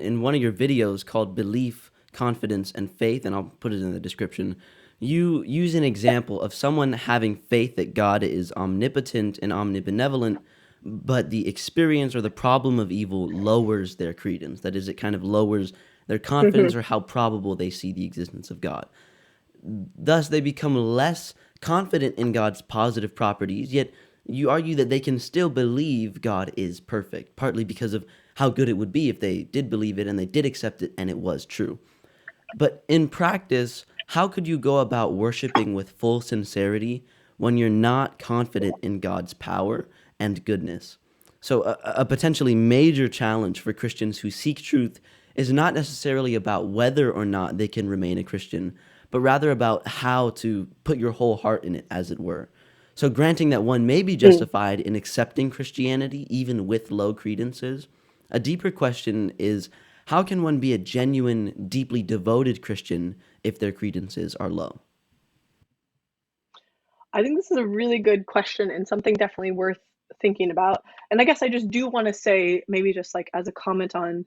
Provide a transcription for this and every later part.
in one of your videos called Belief, Confidence, and Faith, and I'll put it in the description, you use an example of someone having faith that God is omnipotent and omnibenevolent, but the experience or the problem of evil lowers their credence. That is, it kind of lowers their Hmm. confidence or how probable they see the existence of God. Thus, they become less confident in God's positive properties, yet you argue that they can still believe God is perfect, partly because of how good it would be if they did believe it and they did accept it and it was true. But in practice, how could you go about worshiping with full sincerity when you're not confident in God's power and goodness? So, a potentially major challenge for Christians who seek truth is not necessarily about whether or not they can remain a Christian, but rather about how to put your whole heart in it, as it were. So, granting that one may be justified in accepting Christianity even with low credences, a deeper question is how can one be a genuine, deeply devoted Christian if their credences are low? I think this is a really good question and something definitely worth thinking about. And I guess I just do want to say, maybe just like as a comment on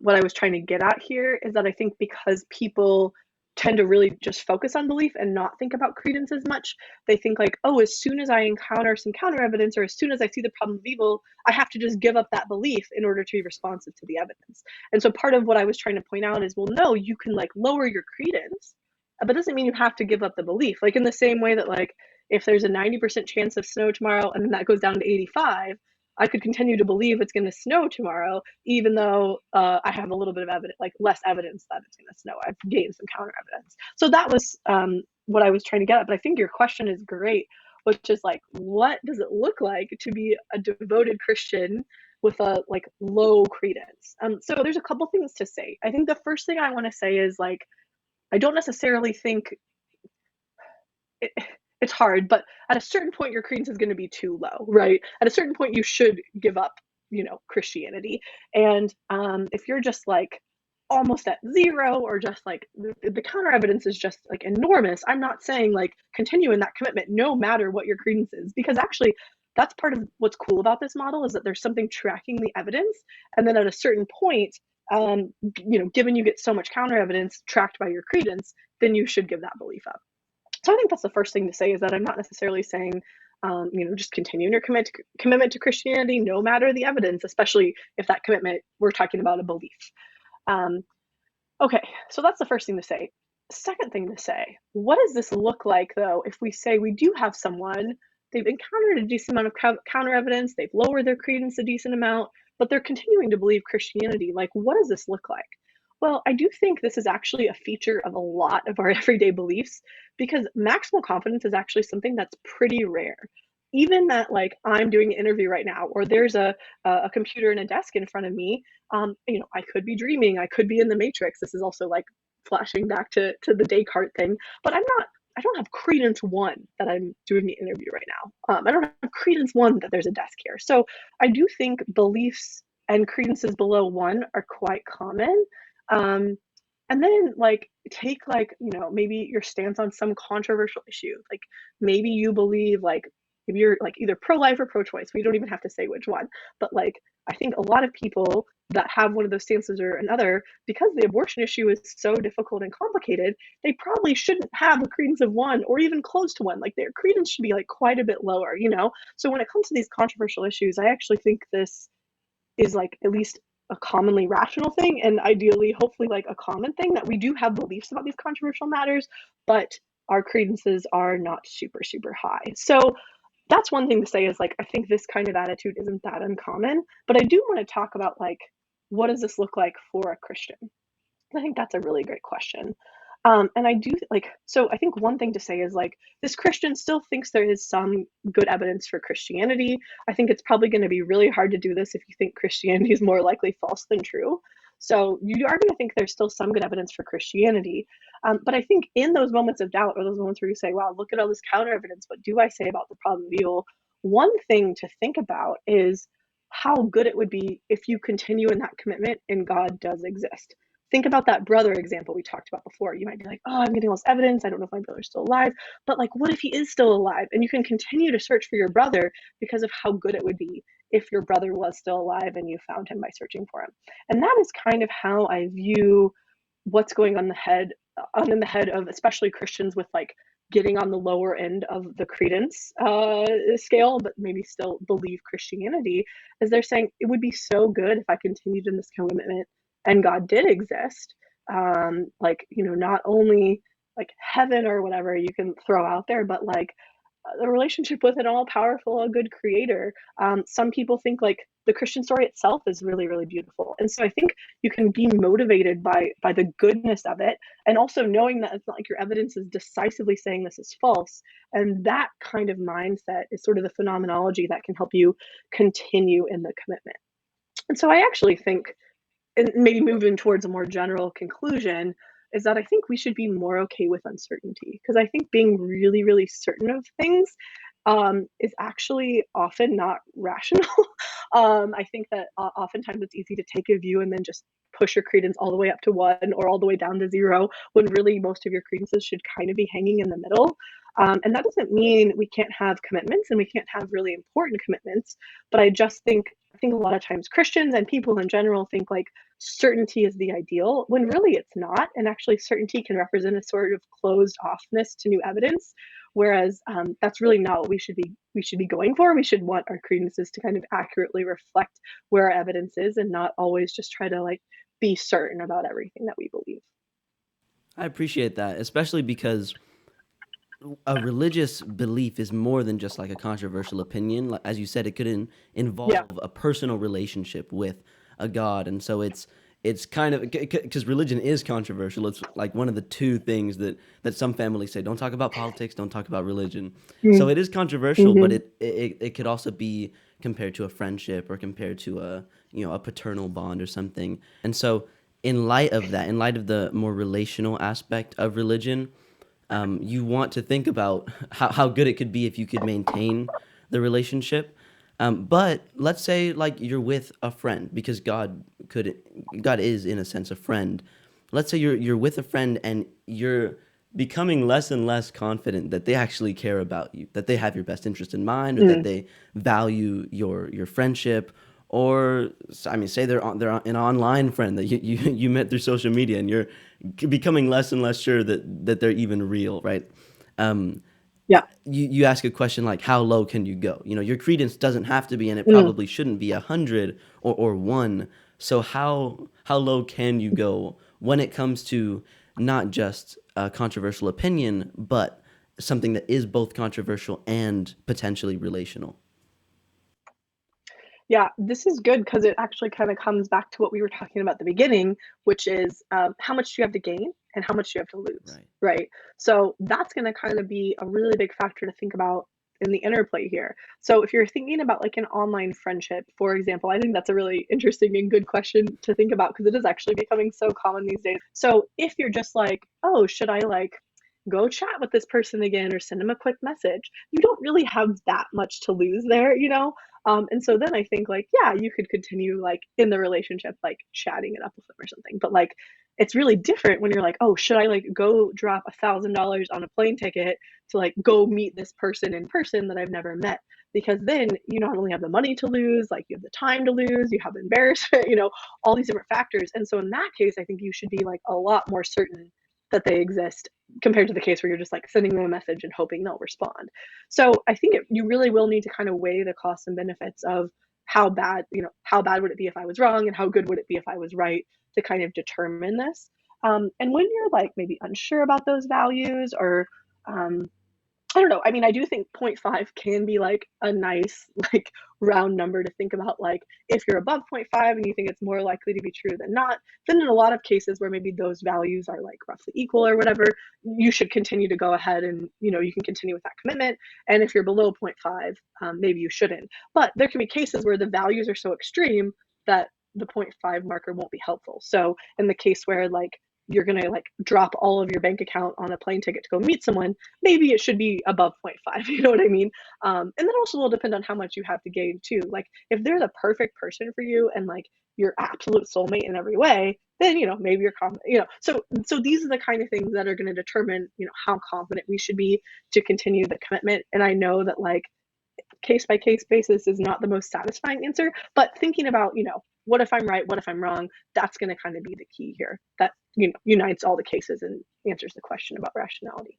what I was trying to get at here, is that I think because people tend to really just focus on belief and not think about credence as much, they think like, oh, as soon as I encounter some counter evidence or as soon as I see the problem of evil, I have to just give up that belief in order to be responsive to the evidence. And so part of what I was trying to point out is, well, no, you can like lower your credence, but it doesn't mean you have to give up the belief. Like in the same way that like if there's a 90% chance of snow tomorrow and then that goes down to 85, I could continue to believe it's going to snow tomorrow, even though I have a little bit of evidence, like less evidence that it's going to snow. I've gained some counter evidence. So that was what I was trying to get at. But I think your question is great, which is like, what does it look like to be a devoted Christian with a like low credence? So there's a couple things to say. I think the first thing I want to say is like, I don't necessarily think it, it's hard, but at a certain point, your credence is going to be too low, right? At a certain point, you should give up, Christianity. And if you're just like almost at zero or just like the counter evidence is just like enormous, I'm not saying like continue in that commitment no matter what your credence is, because actually that's part of what's cool about this model is that there's something tracking the evidence. And then at a certain point, given you get so much counter evidence tracked by your credence, then you should give that belief up. So I think that's the first thing to say is that I'm not necessarily saying, just continue your commitment to Christianity no matter the evidence, especially if that commitment we're talking about a belief. Um, okay, so that's the first thing to say. Second thing to say, what does this look like though if we say we do have someone, they've encountered a decent amount of counter evidence, they've lowered their credence a decent amount, but they're continuing to believe Christianity? Like, what does this look like? Well, I do think this is actually a feature of a lot of our everyday beliefs because maximal confidence is actually something that's pretty rare. Even that, like, I'm doing an interview right now, or there's a computer and a desk in front of me. I could be dreaming, I could be in the Matrix. This is also like flashing back to the Descartes thing, but I don't have credence one that I'm doing the interview right now. I don't have credence one that there's a desk here. So I do think beliefs and credences below one are quite common. Um, and then like take like, maybe your stance on some controversial issue. Like maybe you believe like if you're like either pro-life or pro-choice, we don't even have to say which one. But like I think a lot of people that have one of those stances or another, because the abortion issue is so difficult and complicated, they probably shouldn't have a credence of one or even close to one. Like their credence should be like quite a bit lower. So when it comes to these controversial issues, I actually think this is like at least a commonly rational thing, and ideally hopefully like a common thing, that we do have beliefs about these controversial matters, but our credences are not super super high. So that's one thing to say is like I think this kind of attitude isn't that uncommon, but I do want to talk about like what does this look like for a Christian. I think that's a really great question. And I do like, so I think one thing to say is like, this Christian still thinks there is some good evidence for Christianity. I think it's probably going to be really hard to do this if you think Christianity is more likely false than true. So you are going to think there's still some good evidence for Christianity. But I think in those moments of doubt or those moments where you say, wow, look at all this counter evidence, what do I say about the problem of evil? One thing to think about is how good it would be if you continue in that commitment and God does exist. Think about that brother example we talked about before. You might be like, oh, I'm getting all this evidence. I don't know if my brother's still alive. But like, what if he is still alive? And you can continue to search for your brother because of how good it would be if your brother was still alive and you found him by searching for him. And that is kind of how I view what's going on in the head of especially Christians with like getting on the lower end of the credence scale, but maybe still believe Christianity, is they're saying it would be so good if I continued in this commitment and God did exist. Like, not only like heaven or whatever you can throw out there, but like the relationship with an all powerful, a good creator. Some people think like the Christian story itself is really, really beautiful. And so I think you can be motivated by the goodness of it, and also knowing that it's not like your evidence is decisively saying this is false. And that kind of mindset is sort of the phenomenology that can help you continue in the commitment. And so I actually think, and maybe moving towards a more general conclusion, is that I think we should be more okay with uncertainty, because I think being really, really certain of things is actually often not rational. I think that oftentimes it's easy to take a view and then just push your credence all the way up to one or all the way down to zero, when really most of your credences should kind of be hanging in the middle. And that doesn't mean we can't have commitments and we can't have really important commitments, but I think a lot of times Christians and people in general think like certainty is the ideal, when really it's not. And actually, certainty can represent a sort of closed offness to new evidence, whereas that's really not what we should be going for. We should want our credences to kind of accurately reflect where our evidence is, and not always just try to like be certain about everything that we believe. I appreciate that, especially because a religious belief is more than just like a controversial opinion. Like, as you said, it could Yeah. involve a personal relationship with a god, and so it's kind of because religion is controversial. It's like one of the two things that some families say: don't talk about politics, don't talk about religion. So it is controversial, but Mm-hmm. it could also be compared to a friendship or compared to a paternal bond or something. And so, in light of that, in light of the more relational aspect of religion, you want to think about how good it could be if you could maintain the relationship. But let's say like you're with a friend, because God is in a sense a friend. Let's say you're with a friend and you're becoming less and less confident that they actually care about you, that they have your best interest in mind, or that Mm. they value your friendship. Or I mean, say they're an online friend that you met through social media, and you're becoming less and less sure that they're even real, right? Um, Yeah. you ask a question like, how low can you go? Your credence doesn't have to be, and it Mm. probably shouldn't be 100 or one. So how low can you go when it comes to not just a controversial opinion, but something that is both controversial and potentially relational? Yeah, this is good because it actually kind of comes back to what we were talking about at the beginning, which is how much do you have to gain and how much do you have to lose, Right. right? So that's going to kind of be a really big factor to think about in the interplay here. So if you're thinking about like an online friendship, for example, I think that's a really interesting and good question to think about, because it is actually becoming so common these days. So if you're just like, oh, should I like go chat with this person again or send them a quick message? You don't really have that much to lose there. And so then I think like, yeah, you could continue like in the relationship, like chatting it up with them or something. But like, it's really different when you're like, oh, should I like go drop $1,000 on a plane ticket to like go meet this person in person that I've never met? Because then you not only have the money to lose, like you have the time to lose, you have embarrassment, all these different factors. And so in that case, I think you should be like a lot more certain that they exist, compared to the case where you're just like sending them a message and hoping they'll respond. So I think you really will need to kind of weigh the costs and benefits of how bad would it be if I was wrong, and how good would it be if I was right, to kind of determine this. And when you're like maybe unsure about those values, or um, I don't know. I mean, I do think point 0.5 can be like a nice, like round number to think about. Like, if you're above point 0.5 and you think it's more likely to be true than not, then in a lot of cases where maybe those values are like roughly equal or whatever, you should continue to go ahead and, you can continue with that commitment. And if you're below point 0.5, maybe you shouldn't. But there can be cases where the values are so extreme that the point 0.5 marker won't be helpful. So in the case where like you're going to like drop all of your bank account on a plane ticket to go meet someone, maybe it should be above point 0.5. You know what I mean? And that also will depend on how much you have to gain too. Like if they're the perfect person for you and like your absolute soulmate in every way, then maybe you're confident. So these are the kind of things that are going to determine how confident we should be to continue the commitment. And I know that like case by case basis is not the most satisfying answer, but thinking about, what if I'm right, what if I'm wrong, that's going to kind of be the key here. That, unites all the cases and answers the question about rationality.